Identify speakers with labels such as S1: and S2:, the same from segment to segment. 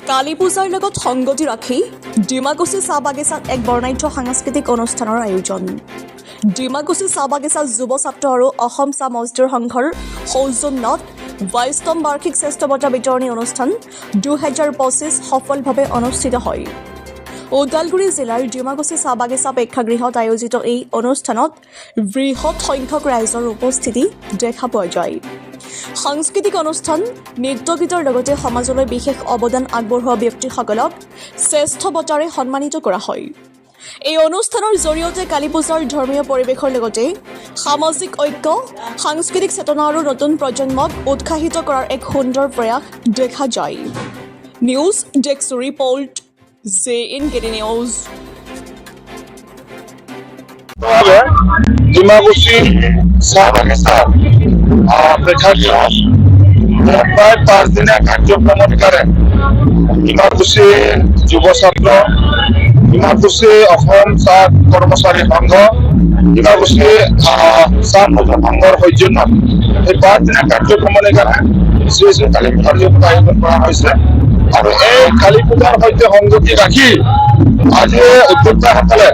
S1: কালী পূজাৰ লগত সংগতি ৰাখি ডিমাকুছী চাহ বাগিচাত এক বৰ্ণাঢ্য সাংস্কৃতিক অনুষ্ঠানৰ আয়োজন। ডিমাকুছী চাহ বাগিচা যুৱ ছাত্ৰ আৰু অসম চাহ মজদুৰ সংঘৰ সৌজন্যত ২২তম বাৰ্ষিক শ্ৰেষ্ঠ বঁটা বিতৰণী অনুষ্ঠান ২০২৫ সফলভাৱে অনুষ্ঠিত হয়। ওদালগুৰি জিলাৰ ডিমাকুছী চাহ বাগিচা প্ৰেক্ষাগৃহত আয়োজিত এই অনুষ্ঠানত বৃহৎ সংখ্যক ৰাইজৰ উপস্থিতি দেখা পোৱা যায়। সাংস্কৃতিক অনুষ্ঠান, নৃত্য গীতৰ লগতে সমাজলৈ বিশেষ অৱদান আগবঢ়োৱা ব্যক্তিসকলক শ্ৰেষ্ঠ বঁটাৰে সন্মানিত কৰা হয়। এই অনুষ্ঠানৰ জৰিয়তে কালী পূজাৰ ধৰ্মীয় পৰিৱেশৰ লগতে সামাজিক ঐক্য, সাংস্কৃতিক চেতনা আৰু নতুন প্ৰজন্মক উৎসাহিত কৰাৰ এক সুন্দৰ প্ৰয়াস দেখা যায়। News desk report, JNKT news.
S2: Dimakuchi চাহ বাগিচা প্ৰেক্ষাগৃহত প্ৰায় ৫ দিনীয়া কাৰ্যক্ৰমৰ ভিতৰত ডিমাকুছী যুৱ ছাত্ৰ, ডিমাকুছী অসম চাহ কৰ্মচাৰী সংঘ, ডিমাকুছী চাহ মজদুৰ সংঘৰ সৌজন্যত এই ৫ দিনীয়া কাৰ্যক্ৰমৰ কাৰণে শ্ৰী কালী পূজাৰ আয়োজন কৰা হৈছে। আৰু এই কালী পূজাৰ সৈতে সংগতি ৰাখি আজি উদ্যোক্তাসকলে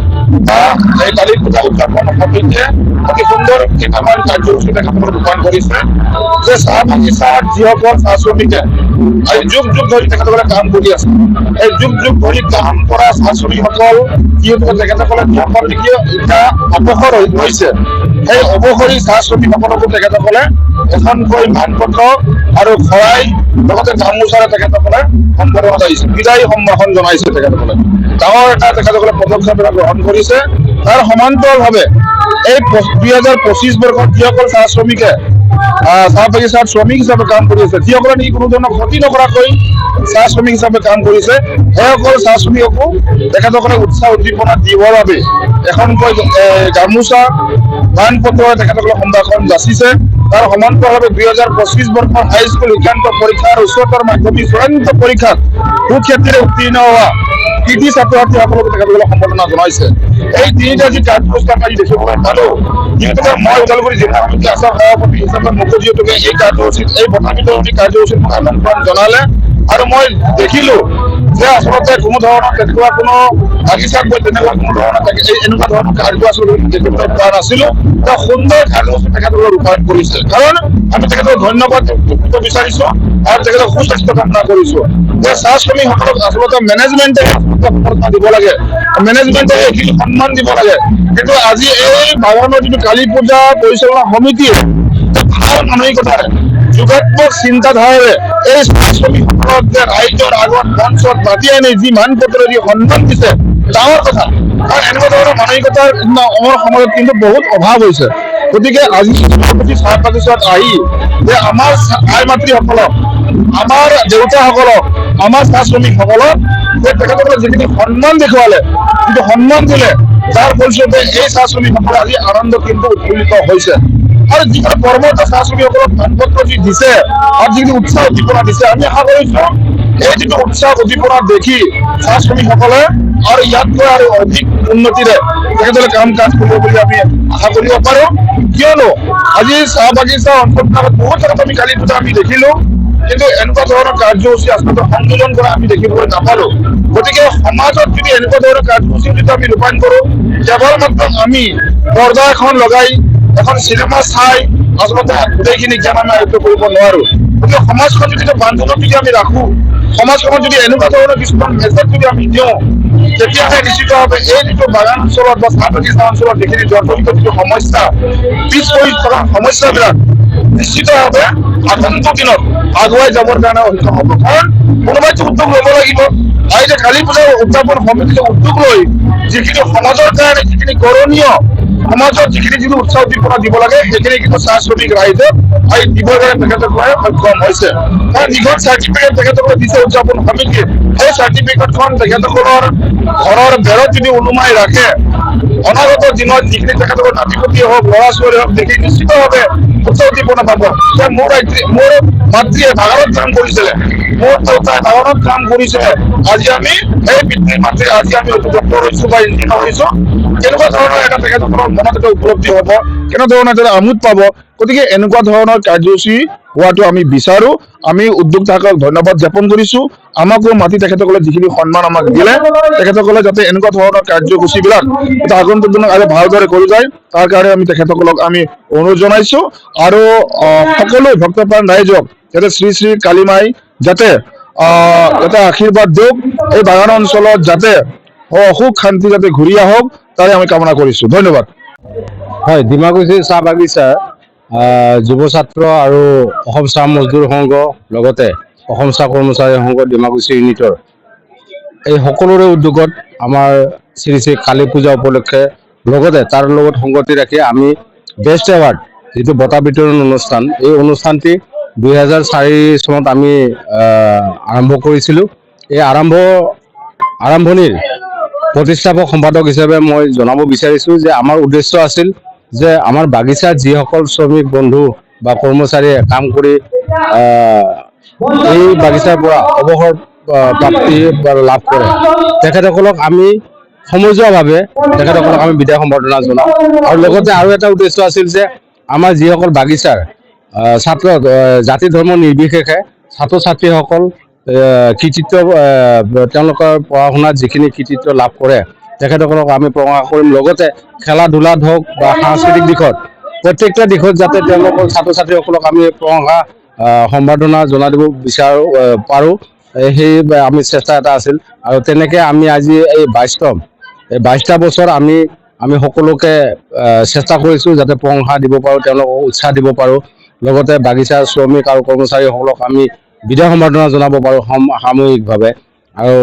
S2: এই কালী পূজা উদযাপন সমিতিয়ে অতি সুন্দৰ কেইটামান কাৰ্যসূচী তেখেতসকলে ৰূপায়ণ কৰিছে যে চাহ বাগিচাত যিসকল চাহ শ্ৰমিকে যুগ যুগ ধৰি তেখেতসকলে কাম কৰি আছে, এই যুগ যুগ ধৰি কাম কৰা চাহ শ্ৰমিকসকল যিহেতু তেখেতসকলে যিসকল দেখি এতিয়া অৱসৰ হৈছে, সেই অৱসৰী চাহ শ্ৰমিকসকলকো তেখেতসকলে এখনকৈ মানপত্ৰ আৰু শৰাই লগতে গামোচাৰে তেখেতসকলে সম্বৰ্ধনা জনাইছে, বিদায়ী সম্ভাষণ জনাইছে। তেখেতসকলে ডাঙৰ এটা তেখেতসকলে পদক্ষেপ গ্ৰহণ কৰিছে। তাৰ সমান্তৰালভাৱে এই ২০২৫ বৰ্ষত যিসকল চাহ শ্ৰমিকে চাহ বাগিচাত শ্ৰমিক হিচাপে কাম কৰি আছে, যিসকলে নেকি কোনো ধৰণৰ ক্ষতি নকৰাকৈ চাহ শ্ৰমিক হিচাপে কাম কৰিছে, সেইসকল চাহ শ্ৰমিককো তেখেতসকলে উৎসাহ উদ্দীপনা দিবৰ বাবে এখনকৈ গামোচা মানপত্ৰৰে তেখেতসকলে সম্ভাষণ যাচিছে। তাৰ সমান্তৰালভাৱে ২০২৫ বৰ্ষৰ হাইস্কুল শিক্ষান্ত পৰীক্ষা আৰু উচ্চতৰ মাধ্যমিক চূড়ান্ত পৰীক্ষাত সুখ্যাতিৰে উত্তীৰ্ণ হোৱা কৃতি ছাত্ৰ ছাত্ৰীসকলকো তেখেতসকলে সম্বৰ্ধনা জনাইছে। এই তিনিটা যি কাৰ্যসূচী আমি দেখিবলৈ পালো, যিহেতুকে মই ওদালগুৰি জিলা সমিতি আছাম সভাপতি হিচাপে মোকো যিহেতুকে এই কাৰ্যসূচীত এই বঁটা বিতৰণী কাৰ্যসূচীত আমন্ত্ৰণ জনালে আৰু মই দেখিলো যে আচলতে কোনো ধৰণৰ তেনেকুৱা কোনো বাগিচাত গৈ তেনেকুৱা কোনো ধৰণৰ এনেকুৱা ধৰণৰ কাৰ্য আচলতে দেখিবলৈ পোৱা নাছিলো। এটা সুন্দৰ কাৰ্যসূচী তেখেতসকলে ৰূপায়ণ কৰিছে। কাৰণ আমি তেখেতক ধন্যবাদ দিব বিচাৰিছো আৰু তেখেতক সুস্বাস্থ্য কামনা কৰিছো যে চাহ শ্ৰমিকসকলক আচলতে মেনেজমেণ্টে সফলতা দিব লাগে, মেনেজমেণ্টে এইখিনি সন্মান দিব লাগে। কিন্তু আজি এই বাগানৰ যিটো কালী পূজা পৰিচালনা সমিতিয়ে ভাল মানসিকতাৰে যোগাত্মক চিন্তাধাৰাৰে এই চাহ শ্ৰমিকসকলক যে ৰাইজৰ আগত মঞ্চত মাতি আনি যি মানপত্ৰৰে যি সন্মান দিছে, ডাঙৰ কথা। কাৰণ এনেকুৱা ধৰণৰ মানসিকতাৰ আমাৰ সমাজত কিন্তু বহুত অভাৱ হৈছে। গতিকে আজি চাহ বাগিচাত আহি যে আমাৰ আই মাতৃসকলক, আমাৰ দেউতাসকলক, আমাৰ চাহ শ্ৰমিকসকলক যে তেখেতসকলে যিখিনি সন্মান দেখুৱালে, যিটো সন্মান দিলে, যাৰ ফলস্বৰূপে এই চাহ শ্ৰমিকসকলে আজি আনন্দ কিন্তু উৎফুল্লিত হৈছে। আৰু যিখিনি কৰ্মৰত চাহ শ্ৰমিকসকলক মানপত্ৰ যি দিছে আৰু যিখিনি উৎসাহ উদ্দীপনা দিছে, আমি আশা কৰিছো এই যিটো উৎসাহ উদ্দীপনা দেখি চাহ শ্ৰমিকসকলে আৰু ইয়াতকৈ আৰু অধিক উন্নতিৰে তেখেতসকলে কাম কাজ কৰিব বুলি আমি আশা কৰিব পাৰো। কিয়নো আজি চাহ বাগিচা অঞ্চলবিলাকত বহুত জেগাত আমি কালী পূজা আমি দেখিলো, কিন্তু এনেকুৱা ধৰণৰ কাৰ্যসূচী আচলতে সংযোজন কৰা আমি দেখিবলৈ নাপালো। গতিকে সমাজত যদি এনেকুৱা ধৰণৰ কাৰ্যসূচী যদি আমি ৰূপায়ণ কৰো, কেৱল মাত্ৰ আমি পৰ্দা এখন লগাই এখন চিনেমা চাই আচলতে গোটেইখিনি জ্ঞান আমি আয়ত্ব কৰিব নোৱাৰো। গতিকে সমাজখন যদি বান্ধোনত যদি আমি ৰাখো, সমাজখনত যদি এনেকুৱা ধৰণৰ কিছুমান মেছেজ যদি আমি দিওঁ, তেতিয়াহে নিশ্চিতভাৱে এই যিটো বাগান অঞ্চলত বা চাহ বাগিচা অঞ্চলত যিখিনি জৰ্জৰিত যিটো সমস্যা, পিছ পৰি থকা সমস্যাবিলাক নিশ্চিতভাৱে আগন্তুক দিনত আগুৱাই যাবৰ কাৰণে সক্ষম হ'ব। কাৰণ কোনোবাইতো উদ্যোগ ল'ব লাগিব। আৰু যে কালী পূজাৰ উদযাপন সমিতিয়ে উদ্যোগ লৈ যিখিনি সমাজৰ কাৰণে যিখিনি কৰণীয়, সমাজত যিখিনি উৎসাহ উদ্দীপনা দিব লাগে, সেইখিনি কিন্তু চাহ শ্ৰমিক ৰাইজে দিবৰ কাৰণে তেখেতসকলে সক্ষম হৈছে। কাৰণ যিখন চাৰ্টিফিকেট তেখেতসকলে দিছে উদযাপন সমিতিয়ে, সেই চাৰ্টিফিকেটখন তেখেতসকলৰ ঘৰৰ বেৰত যদি ওলোমাই ৰাখে, অনাগত দিনত যিখিনি তেখেতসকলৰ নাতিপতিয়ে হওক, ল'ৰা ছোৱালী হওক, দেখি নিশ্চিতভাৱে উৎসাহ উদ্দীপনা পাব যে মোৰ মাতৃয়ে বাগানত কাম কৰিছিলে, মোৰ দেউতাই বাগানত কাম কৰিছিলে, আজি আমি সেই পিতৃ মাতৃ আজি আমি ডক্টৰ হৈছো বা ইঞ্জিনিয়াৰ হৈছো। তেনেকুৱা ধৰণৰ এটা তেখেতসকলৰ মনত এটা উপলব্ধি হ'ব। কেনেধৰণৰ এটা আমোদ পাব। গতিকে এনেকুৱা ধৰণৰ কাৰ্যসূচী হোৱাটো আমি বিচাৰোঁ। আমি উদ্যোক্তাসকলক ধন্যবাদ জ্ঞাপন কৰিছোঁ। আমাকো মাতি তেখেতসকলে যিখিনি সন্মান আমাক দিলে, তেখেতসকলে যাতে এনেকুৱা ধৰণৰ কাৰ্যসূচীবিলাক এটা আগন্তুক দিনত আৰু ভালদৰে কৰি যায়, তাৰ কাৰণে আমি তেখেতসকলক আমি অনুৰোধ জনাইছোঁ। আৰু সকলো ভক্তপ্ৰাণ ৰাইজক যাতে শ্ৰী শ্ৰী কালীমাই যাতে আশীৰ্বাদ দিয়ক, এই বাগান অঞ্চলত যাতে সুখ শান্তি যাতে ঘূৰি আহক, তাৰে আমি কামনা কৰিছোঁ। ধন্যবাদ।
S3: হয়, ডিমাকুছী চাহ বাগিচাৰ যুৱ ছাত্ৰ আৰু অসম চাহ মজদুৰ সংঘ লগতে অসম চাহ কৰ্মচাৰী সংঘ ডিমাকুছী ইউনিটৰ এই সকলোৰে উদ্যোগত আমাৰ শ্ৰী শ্ৰী কালী পূজা উপলক্ষে লগতে তাৰ লগত সংগতি ৰাখি আমি বেষ্ট এৱাৰ্ড যিটো বঁটা বিতৰণ অনুষ্ঠান, এই অনুষ্ঠানটি 2004 চনত আমি আৰম্ভ কৰিছিলোঁ। এই আৰম্ভণিৰ প্ৰতিষ্ঠাপক সম্পাদক হিচাপে মই জনাব বিচাৰিছোঁ যে আমাৰ উদ্দেশ্য আছিল যে আমাৰ বাগিচাত যিসকল শ্ৰমিক বন্ধু বা কৰ্মচাৰীয়ে কাম কৰি এই বাগিচাৰ পৰা অৱসৰ প্ৰাপ্তি লাভ কৰে, তেখেতসকলক আমি সমজুৱাভাৱে তেখেতসকলক আমি বিদায় সম্বৰ্ধনা জনাওঁ। আৰু লগতে আৰু এটা উদ্দেশ্য আছিল যে আমাৰ যিসকল বাগিচাৰ ছাত্ৰ জাতি ধৰ্ম নিৰ্বিশেষে ছাত্ৰ ছাত্ৰীসকল কৃতিত্ব তেওঁলোকৰ পঢ়া শুনাত যিখিনি কৃতিত্ব লাভ কৰে তেখেতসকলক আমি প্ৰশংসা কৰিম। লগতে খেলা ধূলাত হওক বা সাংস্কৃতিক দিশত প্ৰত্যেকটা দিশত যাতে তেওঁলোকৰ ছাত্ৰ ছাত্ৰীসকলক আমি প্ৰশংসা সম্বৰ্ধনা জনাই দিব পাৰোঁ, সেই আমি চেষ্টা এটা আছিল। আৰু তেনেকৈ আমি আজি এই 22টা বছৰ আমি সকলোকে চেষ্টা কৰিছোঁ যাতে প্ৰশংসা দিব পাৰোঁ, তেওঁলোকক উৎসাহ দিব পাৰোঁ। লগতে বাগিচাৰ শ্ৰমিক আৰু কৰ্মচাৰীসকলক আমি বিদায় সম্বৰ্ধনা জনাব পাৰোঁ সামূহিকভাৱে। আৰু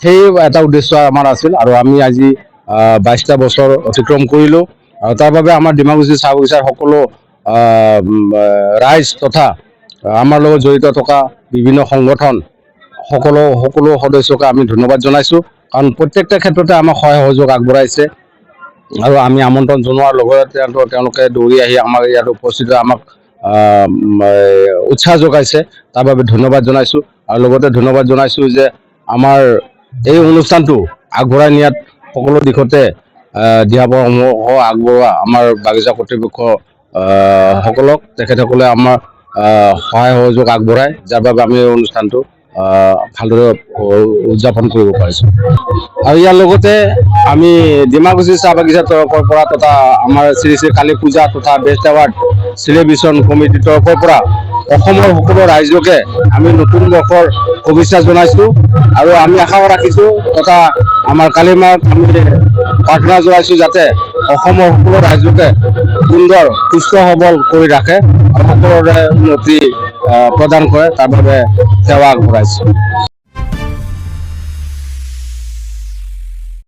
S3: সেই এটা উদ্দেশ্য আমাৰ আছিল। আৰু আমি আজি 22টা বছৰ অতিক্ৰম কৰিলোঁ। আৰু তাৰ বাবে আমাৰ ডিমাকুছী চাহ বাগিচাৰ সকলো ৰাইজ তথা আমাৰ লগত জড়িত থকা বিভিন্ন সংগঠন সকলো সদস্যকে আমি ধন্যবাদ জনাইছোঁ। কাৰণ প্ৰত্যেকটা ক্ষেত্ৰতে আমাক সহায় সহযোগ আগবঢ়াইছে। আৰু আমি আমন্ত্ৰণ জনোৱাৰ লগতে তেওঁলোকে দৌৰি আহি আমাৰ ইয়াত উপস্থিত হৈ আমাক উৎসাহ যোগাইছে, তাৰ বাবে ধন্যবাদ জনাইছোঁ। আৰু লগতে ধন্যবাদ জনাইছোঁ যে আমাৰ এই অনুষ্ঠানটো আগবঢ়াই নিয়াত সকলো দিশতে দিহা পৰামৰ্শ আগবঢ়োৱা আমাৰ বাগিচা কৰ্তৃপক্ষ সকলক, তেখেতসকলে আমাৰ সহায় সহযোগ আগবঢ়ায়, যাৰ বাবে আমি এই অনুষ্ঠানটো ভালদৰে উদযাপন কৰিব পাৰিছোঁ। আৰু ইয়াৰ লগতে আমি ডিমাকুছী চাহ বাগিচাৰ তৰফৰ পৰা তথা আমাৰ শ্ৰী শ্ৰী কালী পূজা তথা বেষ্ট এৱাৰ্ড চেলিব্ৰেশ্যন কমিটিৰ তৰফৰ পৰা অসমৰ সকলো ৰাইজকে আমি নতুন বৰ্ষৰ শুভেচ্ছা জনাইছোঁ। আৰু আমি আশা ৰাখিছোঁ তথা আমাৰ কালীমাক আমি প্ৰাৰ্থনা জনাইছোঁ যাতে অসমৰ সকলো ৰাইজকে সুন্দৰ সুস্থ সবল কৰি ৰাখে আৰু সকলোৰে উন্নতি প্ৰদান কৰে, তাৰ বাবে সেৱা আগবঢ়াইছোঁ।